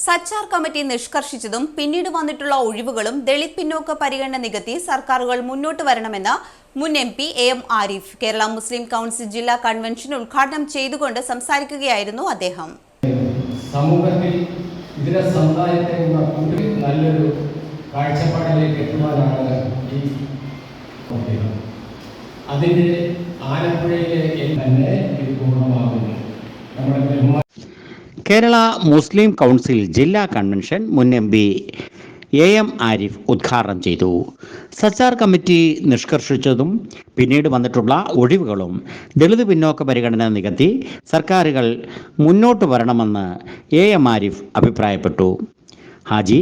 Sachar committee നിഷ്കർഷിച്ചതും പിന്നീട് വന്നിട്ടുള്ള ഒഴിവുകളും ദളിത് പിന്നോക്ക പരിഗണന നികത്തി സർക്കാരുകൾ മുന്നോട്ട് വരണമെന്ന് മുൻ MP AM Arif Kerala Muslim council ജില്ലാ കൺവെൻഷൻ ഉദ്ഘാടനം ചെയ്തുകൊണ്ട് സംസാരിക്കുകയായിരുന്നു അദ്ദേഹം. സമൂഹത്തിൽ ഇതര സമുദായത്തെ നല്ലൊരു കാഴ്ചപ്പാടിലേക്ക് എത്തുവാനാണ് ഈ അതിൻ്റെ ആലപ്പുഴയിലെ തന്നെ ഇത് പൂർണ്ണമാകുന്നു. നമ്മുടെ കേരള മുസ്ലിം കൗൺസിൽ ജില്ലാ കൺവെൻഷൻ മുൻ MP AM ആരിഫ് ഉദ്ഘാടനം ചെയ്തു. സച്ചാർ കമ്മിറ്റി നിഷ്കർഷിച്ചതും പിന്നീട് വന്നിട്ടുള്ള ഒഴിവുകളും ദളിത് പിന്നോക്ക പരിഗണന നികത്തി സർക്കാരുകൾ മുന്നോട്ട് വരണമെന്ന് AM ആരിഫ് അഭിപ്രായപ്പെട്ടു. ഹാജി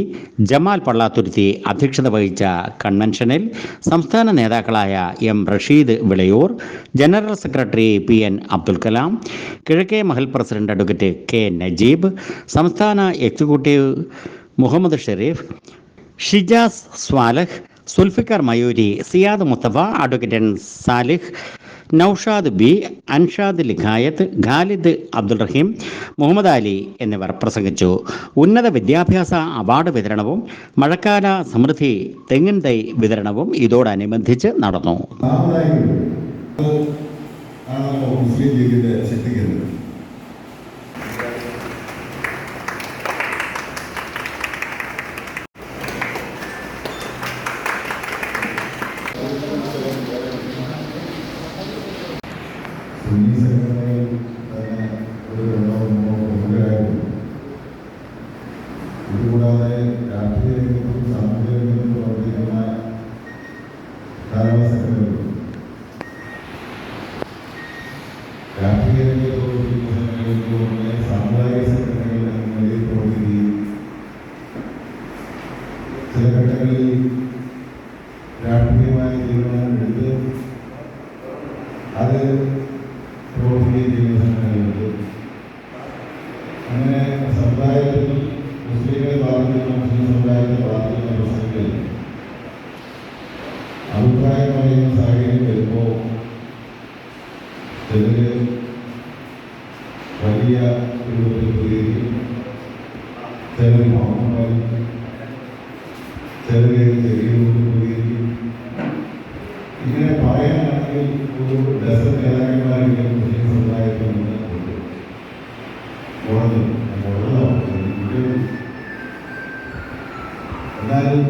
ജമാൽ പള്ളാത്തുരുത്തി അധ്യക്ഷത വഹിച്ച കൺവെൻഷനിൽ സംസ്ഥാന നേതാക്കളായ M Rasheed Vilayur, general secretary PN Abdul Kalam, Kizhakke Mahal president advocate K Najeeb, സംസ്ഥാന executive Muhammad Shareef, Shijas Swalah, Zulfikar Mayoori, Siyad Musthafa, advocate N Salih, Noushad B, Anshad Liyakath, Khalid Abdul Raheem, Muhammad Ali എന്നിവർ പ്രസംഗിച്ചു. ഉന്നത വിദ്യാഭ്യാസ അവാർഡ് വിതരണവും മഴക്കാല സമൃദ്ധി തെങ്ങിൻ തൈ വിതരണവും ഇതോടനുബന്ധിച്ച് നടന്നു. ഇതുകൂടാതെ രാഷ്ട്രീയ രംഗത്തും സാമൂഹിക രംഗത്തും പ്രവർത്തിക്കുന്ന ധാരാളം സംഘടനകളുണ്ട്. രാഷ്ട്രീയ രംഗത്ത് പ്രവർത്തിക്കുന്ന സംഘടനകൾക്ക് പുറമെ സാമുദായിക സംഘടനകൾ എന്ന നിലയിൽ പ്രവർത്തിക്കുകയും ചില ഘട്ടങ്ങളിൽ രാഷ്ട്രീയമായ തീരുമാനമെടുത്ത് അത് പ്രവർത്തിക്കുകയും ചെയ്യുന്ന സംഘടനകളുണ്ട്. അങ്ങനെ സമുദായത്തിൽ മുസ്ലിങ്ങളെ ബാധിക്കുന്ന മുസ്ലിം സമുദായത്തെ ബാധിക്കുന്ന പ്രശ്നങ്ങളിൽ അഭിപ്രായം പറയുന്ന സാഹചര്യം വരുമ്പോൾ ചിലര് വലിയ രൂപത്തിൽ പ്രതികരിക്കും, ചിലർ മൗനമായി, ചിലർ ചെറിയ രൂപത്തിൽ പ്രതികരിക്കും. ഇങ്ങനെ പറയാനാണെങ്കിൽ ഒരു ഡസൻ നേതാക്കന്മാരെങ്കിലും മുസ്ലിം സമുദായത്തിൽ നിന്ന് എന്നാലും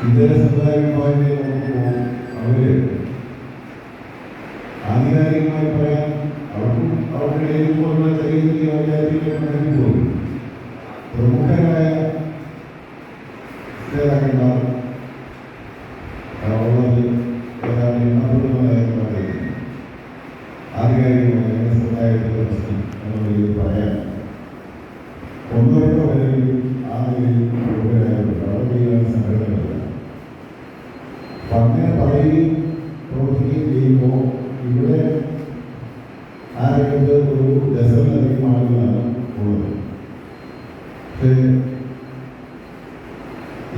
ഇതര സമുദായ വിഭാഗത്തിൽ നോക്കുമ്പോൾ അവര് ആധികാരികമായി പറയാൻ അവർക്കും അവരുടെ ഇടയിലുള്ള ചെറിയ ചെറിയ വിദ്യാർത്ഥികളെ പോയി പ്രമുഖരായ നേതാക്കന്മാർ ഉള്ളത് ഏതാണ്ട് എണ്ണപ്പെടുന്നതായി ആധികാരികമായ സമുദായത്തിലെ പ്രശ്നം എന്നുള്ളത് പറയാൻ ഒന്നോ രണ്ടോ പേരെങ്കിലും ആ നിലയിൽ പ്രമുഖരായുണ്ട്. അവർ ചെയ്യുന്ന സംഘടനകളില്ല. അപ്പം അങ്ങനെ പറയുകയും പ്രവർത്തിക്കുകയും ചെയ്യുമ്പോൾ ഇവിടെ ആ രംഗത്ത് ഒരു ഡസനിലധികം ആളുകളാണ് ഉള്ളത്. പക്ഷേ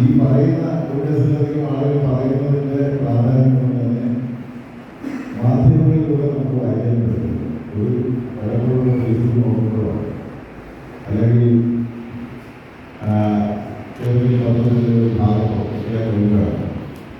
ഈ പറയുന്ന ഒരു ഡസനിലധികം ആളുകൾ പറയുന്നതിന്